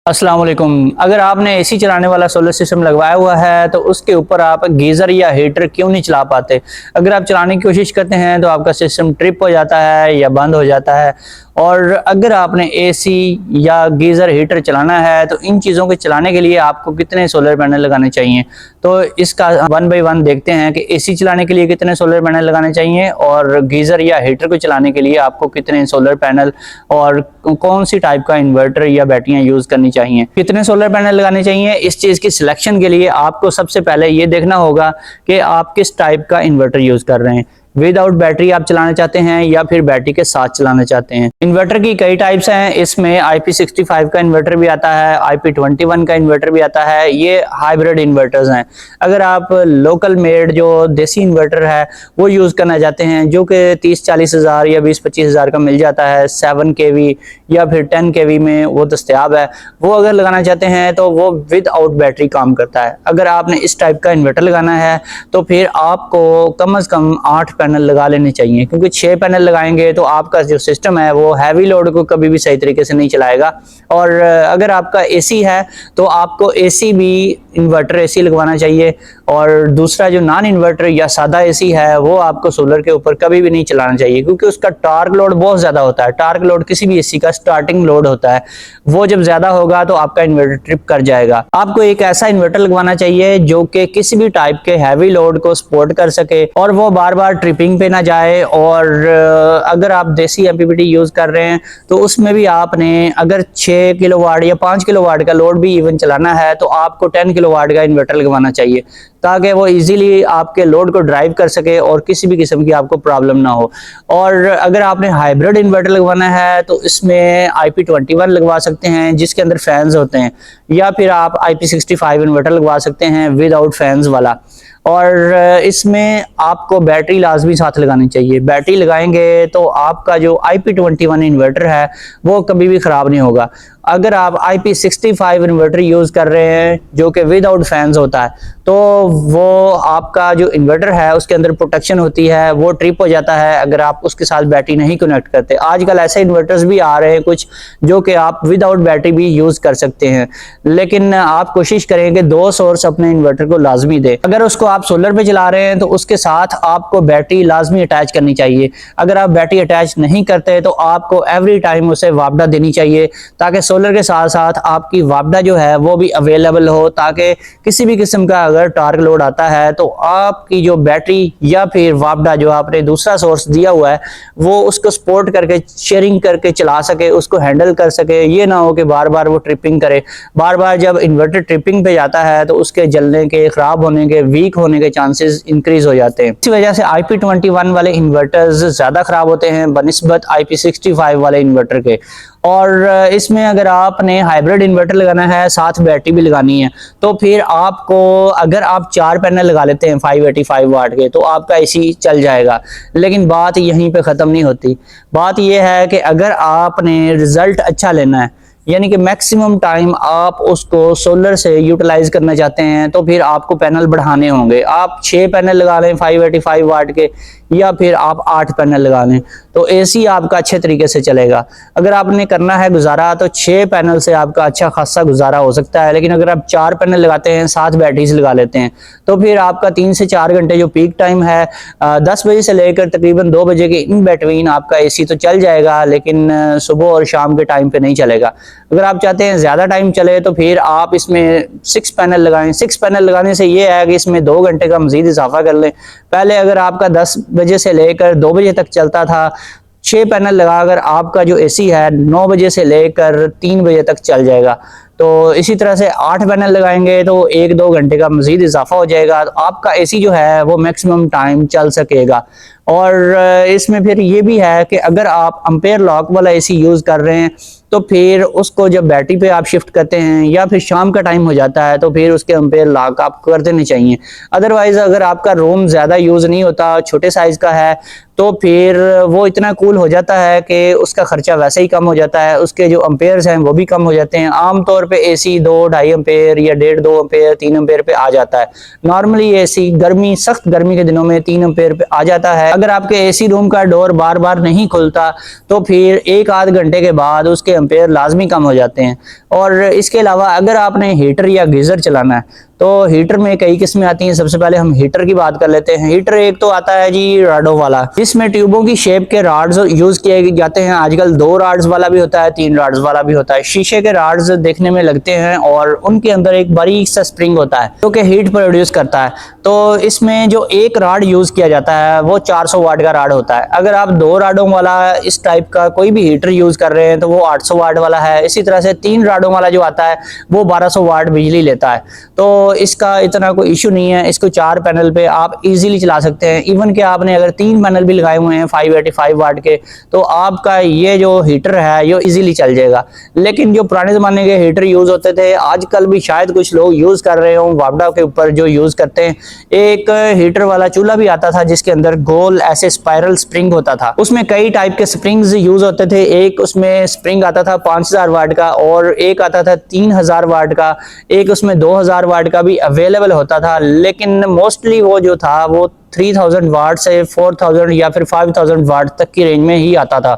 अस्सलाम वालेकुम। अगर आपने एसी चलाने वाला सोलर सिस्टम लगवाया हुआ है तो उसके ऊपर आप गीज़र या हीटर क्यों नहीं चला पाते। अगर आप चलाने की कोशिश करते हैं तो आपका सिस्टम ट्रिप हो जाता है या बंद हो जाता है। और अगर आपने एसी या गीज़र हीटर चलाना है तो इन चीज़ों के चलाने के लिए आपको कितने सोलर पैनल लगाने चाहिए। तो इसका वन बाय वन देखते हैं कि एसी चलाने के लिए कितने सोलर पैनल लगाने चाहिए और गीज़र या हीटर को चलाने के लिए आपको कितने सोलर पैनल और कौन सी टाइप का इन्वर्टर या बैटरियां यूज करनी चाहिए, कितने सोलर पैनल लगाने चाहिए। इस चीज की सिलेक्शन के लिए आपको सबसे पहले ये देखना होगा कि आप किस टाइप का इन्वर्टर यूज कर रहे हैं। विदाउट बैटरी आप चलाना चाहते हैं या फिर बैटरी के साथ चलाना चाहते हैं। इन्वर्टर की कई टाइप्स हैं, इसमें IP65 का इन्वर्टर भी आता है, IP21 का इन्वर्टर भी आता है। ये हाइब्रिड इन्वर्टर्स हैं। अगर आप लोकल मेड जो देसी इन्वर्टर है वो यूज करना चाहते हैं जो कि 30-40 हज़ार या 20-25 हज़ार का मिल जाता है, 7 kV या फिर 10 kV में वो दस्तयाब है, वो अगर लगाना चाहते हैं तो वो विदाउट बैटरी काम करता है। अगर आपने इस टाइप का इन्वर्टर लगाना है तो फिर आपको कम से कम 8 पैनल लगा लेने चाहिए, क्योंकि 6 पैनल लगाएंगे तो आपका जो सिस्टम है वो हैवी लोड को कभी भी सही तरीके से नहीं चलाएगा। और अगर आपका एसी है तो आपको एसी भी इन्वर्टर एसी लगवाना चाहिए, और दूसरा जो नॉन इन्वर्टर या सादा एसी है वो आपको सोलर के ऊपर कभी भी नहीं चलाना चाहिए, क्योंकि उसका टार्क लोड बहुत ज्यादा होता है। टार्क लोड किसी भी एसी का स्टार्टिंग लोड होता है, वो जब ज्यादा होगा तो आपका इन्वर्टर ट्रिप कर जाएगा। आपको एक ऐसा इन्वर्टर लगवाना चाहिए जो कि किसी भी टाइप के हैवी लोड को सपोर्ट कर सके और वो बार बार ट्रिपिंग पे ना जाए। और अगर आप देसी MPPT यूज कर रहे हैं तो उसमें भी आपने अगर 6 किलोवाट या 5 किलोवाट का लोड भी इवन चलाना है तो आपको 10 किलोवाट का इन्वर्टर लगवाना चाहिए, ताकि वो इजीली आपके लोड को ड्राइव कर सके और किसी भी किस्म की आपको प्रॉब्लम ना हो। और अगर आपने हाइब्रिड इन्वर्टर लगवाना है तो इसमें IP21 लगवा सकते हैं जिसके अंदर फैंस होते हैं, या फिर आप IP65 इन्वर्टर लगवा सकते हैं विदाउट फैंस वाला। और इसमें आपको बैटरी लाजमी साथ लगानी चाहिए। बैटरी लगाएंगे तो आपका जो IP21 इन्वर्टर है वो कभी भी खराब नहीं होगा। अगर आप IP65 इन्वर्टर यूज कर रहे हैं जो कि विदाउट फैंस होता है तो वो आपका जो इन्वर्टर है उसके अंदर प्रोटेक्शन होती है, वो ट्रिप हो जाता है अगर आप उसके साथ बैटरी नहीं कनेक्ट करते। आजकल ऐसे इन्वर्टर्स भी आ रहे हैं कुछ जो कि आप विदाउट बैटरी भी यूज कर सकते हैं, लेकिन आप कोशिश करें कि 2 सोर्स अपने इन्वर्टर को लाजमी दे। अगर उसको आप सोलर पे चला रहे हैं तो उसके साथ आपको बैटरी लाजमी अटैच करनी चाहिए। अगर आप बैटरी अटैच नहीं करते तो आपको एवरी टाइम उसे वापडा देनी चाहिए, ताकि सोलर के साथ साथ आपकी वापडा जो है वो भी अवेलेबल हो, ताकि किसी भी किस्म का अगर टार्क लोड आता है तो आपकी जो बैटरी या फिर वापडा जो आपने दूसरा सोर्स दिया हुआ है वो उसको सपोर्ट करके शेयरिंग करके चला सके, उसको हैंडल कर सके। ये ना हो कि बार बार वो ट्रिपिंग करे। बार बार जब इन्वर्टर ट्रिपिंग पे जाता है तो उसके जलने के, खराब होने के, वीक होने के चांसेस इंक्रीज हो जाते हैं। इसी वजह से IP21 वाले इन्वर्टर्स ज्यादा खराब होते हैं बनिस्बत IP65 वाले इन्वर्टर के। और इसमें अगर आपने हाइब्रिड इन्वर्टर लगाना है साथ बैटरी भी लगानी है तो फिर आपको, अगर आप 4 पैनल लगा लेते हैं 585 वाट के तो आपका एसी चल जाएगा। लेकिन बात यहीं पे ख़त्म नहीं होती। बात यह है कि अगर आपने रिजल्ट अच्छा लेना है, यानी कि मैक्सिमम टाइम आप उसको सोलर से यूटिलाइज करना चाहते हैं, तो फिर आपको पैनल बढ़ाने होंगे। आप 6 पैनल लगा लें 585 वाट के, या फिर आप 8 पैनल लगा लें तो एसी आपका अच्छे तरीके से चलेगा। अगर आपने करना है गुजारा तो 6 पैनल से आपका अच्छा खासा गुजारा हो सकता है, लेकिन अगर आप 4 पैनल लगाते हैं, 7 बैटरीज लगा लेते हैं, तो फिर आपका 3 से 4 घंटे जो पीक टाइम है 10 बजे से लेकर तकरीबन 2 बजे के इन बिटवीन आपका एसी तो चल जाएगा, लेकिन सुबह और शाम के टाइम पे नहीं चलेगा। अगर आप चाहते हैं ज्यादा टाइम चले तो फिर आप इसमें 6 पैनल लगाएं। 6 पैनल लगाने से ये है कि इसमें 2 घंटे का मजीद इजाफा कर लें। पहले अगर आपका 10 बजे से लेकर 2 बजे तक चलता था, 6 पैनल लगाकर आपका जो एसी है 9 बजे से लेकर 3 बजे तक चल जाएगा। तो इसी तरह से 8 पैनल लगाएंगे तो 1-2 घंटे का मजीद इजाफा हो जाएगा, तो आपका एसी जो है वो मैक्सिमम टाइम चल सकेगा। और इसमें फिर ये भी है कि अगर आप एम्पेयर लॉक वाला एसी यूज कर रहे हैं तो फिर उसको जब बैटरी पे आप शिफ्ट करते हैं या फिर शाम का टाइम हो जाता है तो फिर उसके एम्पेयर लॉक आपको कर देने चाहिए। अदरवाइज अगर आपका रूम ज्यादा यूज नहीं होता, छोटे साइज का है, तो फिर वो इतना कूल हो जाता है कि उसका खर्चा वैसे ही कम हो जाता है, उसके जो एम्पेयर्स हैं वो भी कम हो जाते हैं। आमतौर पे एसी 2-2.5 एम्पेयर या 1.5-2 एम्पेयर 3 एम्पेयर पे आ जाता है। नॉर्मली एसी गर्मी, सख्त गर्मी के दिनों में 3 एम्पेयर पे आ जाता है। अगर आपके एसी रूम का डोर बार बार नहीं खुलता तो फिर 1-8 घंटे के बाद उसके एम्पेयर लाजमी कम हो जाते हैं। और इसके अलावा अगर आपने हीटर या गीज़र चलाना है तो हीटर में कई किस्में आती हैं। सबसे पहले हम हीटर की बात कर लेते हैं। हीटर एक तो आता है जी राडों वाला, जिसमें ट्यूबों की शेप के राड्स यूज किए जाते हैं। आजकल 2 राड्स वाला भी होता है, 3 राड्स वाला भी होता है। शीशे के राड्स देखने में लगते हैं और उनके अंदर एक बारीक सा स्प्रिंग होता है जो कि हीट प्रोड्यूस करता है। तो इसमें जो एक राड यूज किया जाता है वो 400 वाट का राड होता है। अगर आप 2 राडों वाला इस टाइप का कोई भी हीटर यूज कर रहे हैं तो वो 800 वाट वाला है। इसी तरह से 3 राडों वाला जो आता है वो 1200 वाट बिजली लेता है। तो इसका इतना कोई इशू नहीं है, इसको 4 पैनल पे आप इजीली चला सकते हैं। इवन कि आपने अगर 3 पैनल भी लगाए हुए हैं 585 वाट के तो आपका ये जो हीटर है ये इजीली चल जाएगा। लेकिन जो पुराने जमाने के हीटर यूज होते थे, आजकल भी शायद कुछ लोग यूज कर रहे हो, वापडा के ऊपर जो यूज करते हैं, एक हीटर वाला चूल्हा भी आता था जिसके अंदर गोल ऐसे स्पाइरल स्प्रिंग होता था। उसमें कई टाइप के स्प्रिंग्स यूज होते थे। एक उसमें स्प्रिंग आता था 5000 वाट का और एक आता था 3000 वाट का, एक उसमें 2000 वाट का भी अवेलेबल होता था। लेकिन मोस्टली वो जो था वो 3000 वाट से 4000 या फिर 5000 वाट तक की रेंज में ही आता था।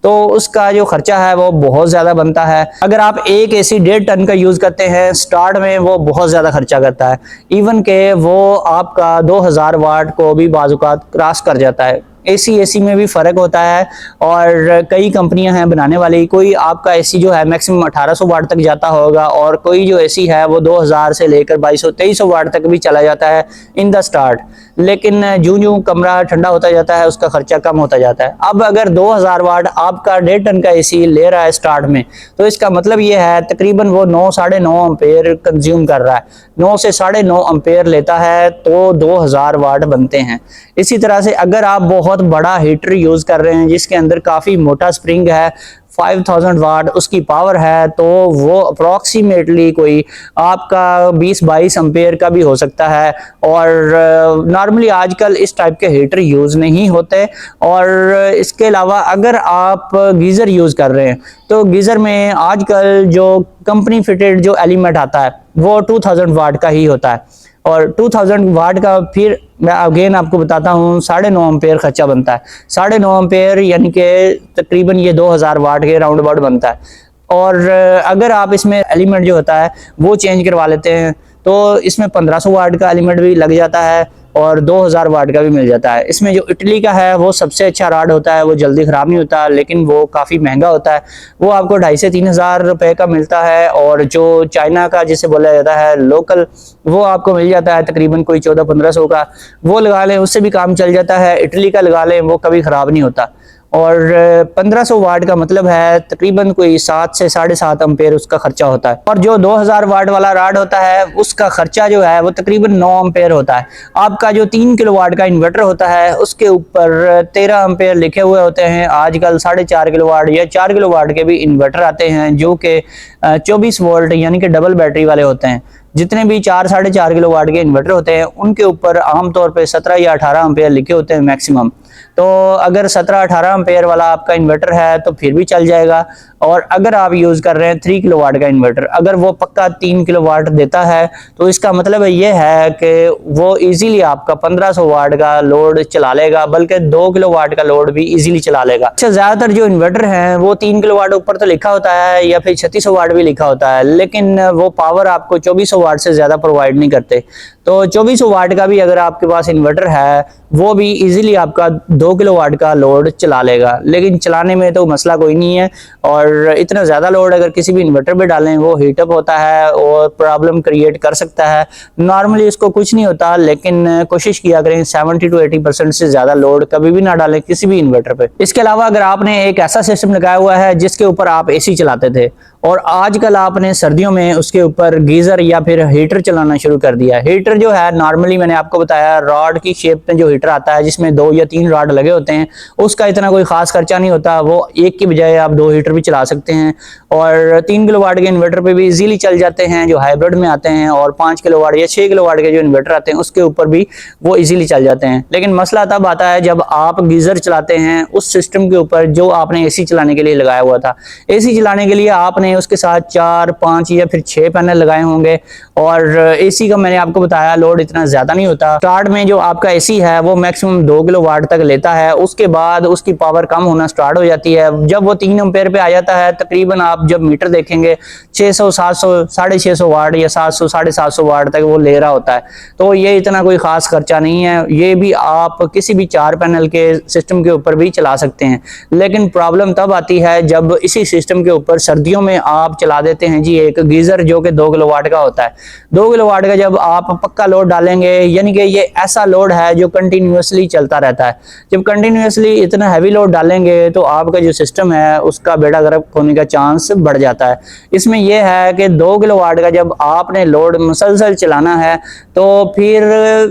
तो उसका जो खर्चा है वो बहुत ज्यादा बनता है। अगर आप एक एसी 1.5 टन का यूज करते हैं स्टार्ट में, वो बहुत ज्यादा खर्चा करता है। इवन के वो आपका 2000 वाट को भी बाजुकात क्रॉस कर जाता है। एसी में भी फ़र्क होता है और कई कंपनियां हैं बनाने वाली। कोई आपका एसी जो है मैक्सिमम 1800 वाट तक जाता होगा और कोई जो एसी है वो 2000 से लेकर 2200-2300 वाट तक भी चला जाता है इन द स्टार्ट। लेकिन जो कमरा ठंडा होता जाता है उसका खर्चा कम होता जाता है। अब अगर 2000 वाट आपका 1.5 टन का एसी ले रहा है स्टार्ट में, तो इसका मतलब ये है तकरीबन वो 9-9.5 एम्पेयर कंज्यूम कर रहा है। 9 से 9.5 एम्पेयर लेता है तो 2000 वाट बनते हैं। इसी तरह से अगर आप बहुत बड़ा हीटर यूज कर रहे हैं जिसके अंदर काफी मोटा स्प्रिंग है, 5000 वाट उसकी पावर है, तो वो अप्रोक्सीमेटली कोई आपका 20-22 एम्पेयर का भी हो सकता है। और नॉर्मली आजकल इस टाइप के हीटर यूज नहीं होते। और इसके अलावा अगर आप गीजर यूज कर रहे हैं तो गीजर में आजकल जो कंपनी फिटेड जो एलिमेंट आता है वो 2000 वाट का ही होता है। और 2000 वाट का फिर मैं अगेन आपको बताता हूँ 9.5 एम्पेयर खर्चा बनता है। 9.5 एम्पेयर यानी कि तकरीबन ये 2000 वाट के राउंड अबाउट बनता है। और अगर आप इसमें एलिमेंट जो होता है वो चेंज करवा लेते हैं तो इसमें 1500 वाट का एलिमेंट भी लग जाता है और 2000 वाट का भी मिल जाता है। इसमें जो इटली का है वो सबसे अच्छा राड होता है, वो जल्दी ख़राब नहीं होता, लेकिन वो काफ़ी महंगा होता है। वो आपको 2500 से 3000 रुपये का मिलता है। और जो चाइना का जिसे बोला जाता है लोकल, वो आपको मिल जाता है तकरीबन कोई 1400-1500 का। वो लगा लें, उससे भी काम चल जाता है। इटली का लगा लें, वो कभी ख़राब नहीं होता। और 1500 वाट का मतलब है तकरीबन कोई 7 से 7.5 एम्पेयर उसका खर्चा होता है। और जो 2000 वाट वाला राड होता है उसका खर्चा जो है वो तकरीबन 9 एम्पेयर होता है। आपका जो 3 किलोवाट का इन्वर्टर होता है उसके ऊपर 13 एम्पेयर लिखे हुए होते हैं। आजकल 4.5 किलोवाट या 4 किलोवाट के भी इन्वर्टर आते हैं जो कि 24 वोल्ट यानी कि डबल बैटरी वाले होते हैं। जितने भी 4-4.5 किलोवाट के इन्वर्टर होते हैं उनके ऊपर आमतौर पे 17 या 18 एम्पेयर लिखे होते हैं मैक्सिमम। तो अगर 17-18 एम्पेयर वाला आपका इन्वर्टर है तो फिर भी चल जाएगा। और अगर आप यूज कर रहे हैं 3 किलोवाट का इन्वर्टर, अगर वो पक्का 3 किलोवाट देता है तो इसका मतलब ये है कि वो इजीली आपका 1500 वाट का लोड चला लेगा, बल्कि 2 किलोवाट का लोड भी इजीली चला लेगा। अच्छा, ज्यादातर जो इन्वर्टर हैं वो 3 किलोवाट ऊपर तो लिखा होता है या फिर 3600 वाट भी लिखा होता है, लेकिन वो पावर आपको 2400 वाट से ज्यादा प्रोवाइड नहीं करते। तो 2400 वाट का भी अगर आपके पास इन्वर्टर है वो भी इजीली आपका 2 किलोवाट का लोड चला लेगा। लेकिन चलाने में तो मसला कोई नहीं है। और इतना ज़्यादा लोड अगर किसी भी इन्वर्टर पे डालें वो हीटअप होता है और प्रॉब्लम क्रिएट कर सकता है। नॉर्मली इसको कुछ नहीं होता, लेकिन कोशिश किया करें 70 to 80% से ज़्यादा लोड कभी भी ना डालें किसी भी इन्वर्टर पे। इसके अलावा अगर आपने एक ऐसा सिस्टम लगाया हुआ है जिसके ऊपर आप एसी चलाते थे और आजकल आपने सर्दियों में उसके ऊपर गीजर या फिर हीटर चलाना शुरू कर दिया। हीटर जो है नॉर्मली मैंने आपको बताया रॉड की शेप में जो हीटर आता है जिसमें 2 या 3 रॉड लगे होते हैं, उसका इतना कोई खास खर्चा नहीं होता। वो एक की बजाय आप 2 हीटर भी चला सकते हैं। और 3 किलोवाट के इन्वर्टर पे भी इजीली चल जाते हैं जो हाइब्रिड में आते हैं। और 5 किलोवाट या 6 किलोवाट के जो इन्वर्टर आते हैं उसके ऊपर भी वो इजीली चल जाते हैं। लेकिन मसला तब आता है जब आप गीजर चलाते हैं उस सिस्टम के ऊपर जो आपने एसी चलाने के लिए लगाया हुआ था। एसी चलाने के लिए आपने उसके साथ 4, 5 या फिर 6 पैनल लगाए होंगे। और एसी का मैंने आपको बताया लोड इतना ज्यादा नहीं होता। स्टार्ट में जो आपका एसी है वो मैक्सिमम 2 किलोवाट तक लेता है, उसके बाद उसकी पावर कम होना स्टार्ट हो जाती है। जब वो 3 एम्पेयर पे आ जाता है, तकरीबन आप जब मीटर देखेंगे 600, 700, 650 वाट या 700, 750 वाट तक वो ले रहा होता है। तो ये इतना कोई खास खर्चा नहीं है, ये भी आप किसी भी 4 पैनल के सिस्टम के ऊपर भी चला सकते हैं। लेकिन प्रॉब्लम तब आती है जब इसी सिस्टम के ऊपर सर्दियों में आप चला देते हैं जी एक गीजर जो कि 2 किलोवाट का होता है। 2 किलोवाट का जब आप पक्का लोड डालेंगे, यानी कि ये ऐसा लोड है जो कंटिन्यूअसली चलता रहता है। जब कंटिन्यूअसली इतना हैवी लोड डालेंगे तो आपका जो सिस्टम है उसका बेड़ा गर्क होने का चांस बढ़ जाता है। इसमें यह है कि 2 किलोवाट का जब आपने लोड मुसलसल चलाना है तो फिर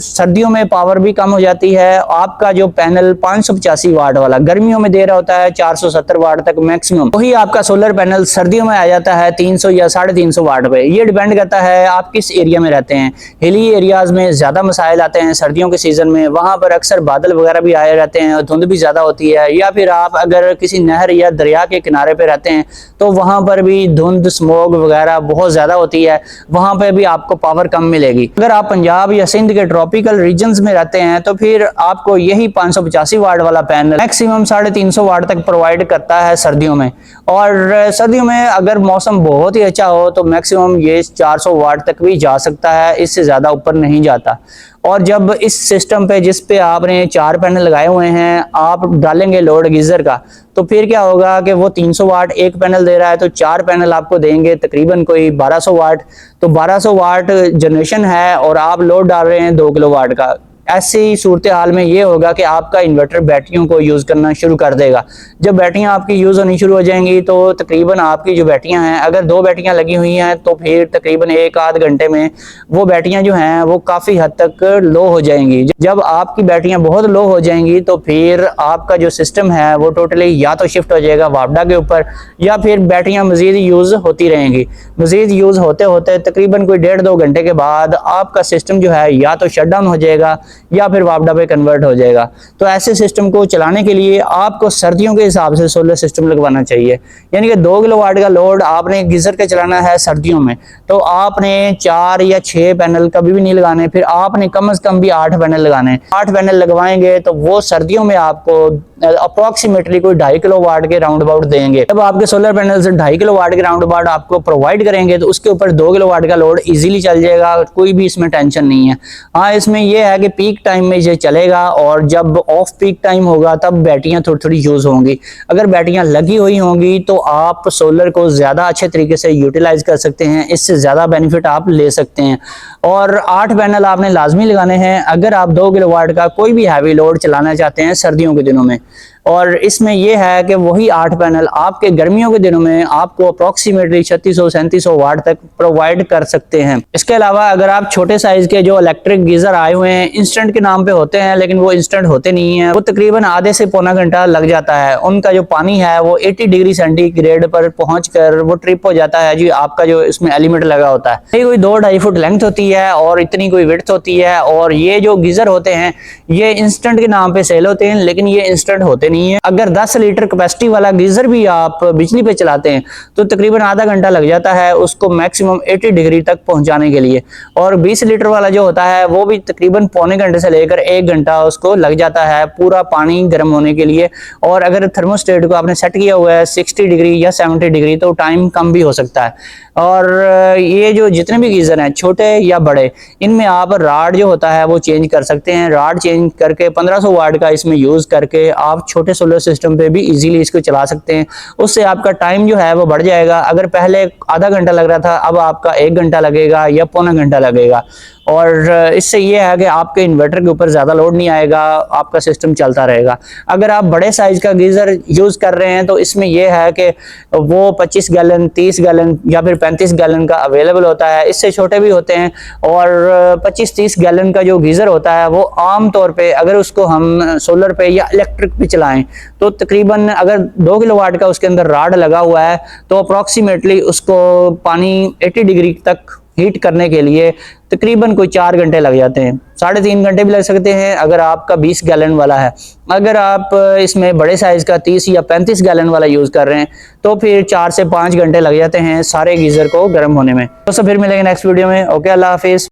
सर्दियों में पावर भी कम हो जाती है। आपका जो पैनल 585 वाट वाला गर्मियों में दे रहा होता है 470 वाट तक मैक्सिमम, वही आपका सोलर पैनल सर्दियों में आ जाता है 300 या 350 वाट पे। ये डिपेंड करता है आप किस एरिया में रहते हैं। हिली एरियाज में ज्यादा मसाइल आते हैं सर्दियों के सीजन में, वहां पर अक्सर बादल वगैरह भी आए रहते हैं और धुंध भी ज्यादा होती है। या फिर आप अगर किसी नहर या दरिया के किनारे पे रहते हैं तो वहां पर भी धुंध, स्मोग वगैरह बहुत ज्यादा होती है, वहां पर भी आपको पावर कम मिलेगी। अगर आप पंजाब या सिंध के ट्रॉपिकल रीजन्स में रहते हैं तो फिर आपको यही 585 वाट वाला पैनल मैक्सिमम 350 वाट तक प्रोवाइड करता है सर्दियों में। और सर्दियों में अगर मौसम बहुत ही अच्छा हो तो मैक्सिमम ये 400 वाट तक भी जा सकता है, इससे ज्यादा ऊपर नहीं जाता। और जब इस सिस्टम पे जिस पे आपने 4 पैनल लगाए हुए हैं आप डालेंगे लोड गीजर का, तो फिर क्या होगा कि वो 300 वाट एक पैनल दे रहा है तो 4 पैनल आपको देंगे तकरीबन कोई 1200 वाट। तो 1200 वाट जनरेशन है और आप लोड डाल रहे हैं 2 किलोवाट का। ऐसी सूरत हाल में ये होगा कि आपका इन्वर्टर बैटरियों को यूज करना शुरू कर देगा। जब बैटरियां आपकी यूज होनी शुरू हो जाएंगी तो तकरीबन आपकी जो बैटरियां हैं, अगर 2 बैटरियां लगी हुई हैं तो फिर तकरीबन 1 आध घंटे में वो बैटरियां जो हैं वो काफी हद तक लो हो जाएंगी। जब आपकी बैटरियां बहुत लो हो जाएंगी तो फिर आपका जो सिस्टम है वो टोटली या तो शिफ्ट हो जाएगा वापडा के ऊपर, या फिर बैटरियां मजीद यूज होती रहेंगी। मजीद यूज होते होते तकरीबन कोई 1.5-2 घंटे के बाद आपका सिस्टम जो है या तो शट डाउन हो जाएगा या फिर वापडा पे कन्वर्ट हो जाएगा। तो ऐसे सिस्टम को चलाने के लिए आपको सर्दियों के हिसाब से सोलर सिस्टम लगवाना चाहिए। यानी कि 2 किलोवाट का लोड आपने गीजर के चलाना है सर्दियों में तो आपने 4 या 6 पैनल कभी भी नहीं लगाने, फिर आपने कम से कम भी 8 पैनल लगाने। 8 पैनल लगवाएंगे तो वो सर्दियों में आपको अप्रोक्सीमेटली कोई 2.5 किलोवाट के राउंड अबाउट देंगे। जब आपके सोलर पैनल से 2.5 किलोवाट के राउंड अबाउट आपको प्रोवाइड करेंगे तो उसके ऊपर 2 किलोवाट का लोड इजीली चल जाएगा, कोई भी इसमें टेंशन नहीं है। हाँ, इसमें यह है कि पीक टाइम में ये चलेगा और जब ऑफ पीक टाइम होगा तब बैटरियां थोड़ी थोड़ी यूज होंगी। अगर बैटरियां लगी हुई होंगी तो आप सोलर को ज्यादा अच्छे तरीके से यूटिलाइज कर सकते हैं, इससे ज्यादा बेनिफिट आप ले सकते हैं। और 8 पैनल आपने लाजमी लगाने हैं अगर आप 2 किलोवाट का कोई भी हैवी लोड चलाना चाहते हैं सर्दियों के दिनों में। और इसमें यह है कि वही 8 पैनल आपके गर्मियों के दिनों में आपको अप्रोक्सीमेटली 3600-3700 वाट तक प्रोवाइड कर सकते हैं। इसके अलावा अगर आप छोटे साइज के जो इलेक्ट्रिक गीजर आए हुए हैं, इंस्टेंट के नाम पे होते हैं लेकिन वो इंस्टेंट होते नहीं हैं, वो तकरीबन आधे से पौना घंटा लग जाता है। उनका जो पानी है वो 80 डिग्री सेंटीग्रेड पर पहुंचकर वो ट्रिप हो जाता है जी आपका जो इसमें एलिमेंट लगा होता है। ये कोई 2-2.5 फुट लेंथ होती है और इतनी कोई विड्थ होती है। और ये जो गीजर होते हैं ये इंस्टेंट के नाम पे सेल होते हैं लेकिन ये इंस्टेंट होते नहीं है। अगर 10 लीटर कैपेसिटी वाला गीजर भी आप बिजली पे चलाते हैं तो तकरीबन आधा घंटा लग जाता है उसको मैक्सिमम 80 डिग्री तक पहुंचाने के लिए। और 20 लीटर वाला जो होता है वो भी तकरीबन पौने घंटे से लेकर 1 घंटा उसको लग जाता है पूरा पानी गर्म होने के लिए। और अगर थर्मोस्टेट को आपने सेट किया हुआ है 60 डिग्री या 70 डिग्री तो टाइम कम भी हो सकता है। और ये जो जितने भी गीजर हैं छोटे या बड़े, इनमें आप राड जो होता है वो चेंज कर सकते हैं। राड चेंज करके 1500 वाट का इसमें यूज करके आप छोटे सोलर सिस्टम पे भी इजीली इसको चला सकते हैं। उससे आपका टाइम जो है वो बढ़ जाएगा। अगर पहले आधा घंटा लग रहा था अब आपका 1 घंटा लगेगा या पौना घंटा लगेगा। और इससे ये है कि आपके इन्वर्टर के ऊपर ज्यादा लोड नहीं आएगा, आपका सिस्टम चलता रहेगा। अगर आप बड़े साइज का गीजर यूज कर रहे हैं तो इसमें यह है कि वो 25 गैलन, 30 गैलन या फिर 35 गैलन का अवेलेबल होता है। इससे छोटे भी होते हैं। और 25-30 गैलन का जो गीजर होता है वो आम तौर पे अगर उसको हम सोलर पे या इलेक्ट्रिक पे चलाएं तो तकरीबन अगर 2 किलोवाट का उसके अंदर राड लगा हुआ है तो अप्रोक्सीमेटली उसको पानी 80 डिग्री तक हीट करने के लिए तकरीबन कोई 4 घंटे लग जाते हैं, 3.5 घंटे भी लग सकते हैं अगर आपका 20 गैलन वाला है। अगर आप इसमें बड़े साइज का 30 या 35 गैलन वाला यूज कर रहे हैं तो फिर 4 से 5 घंटे लग जाते हैं सारे गीजर को गर्म होने में। तो फिर मिलेंगे नेक्स्ट वीडियो में। ओके, अल्लाह हाफिज।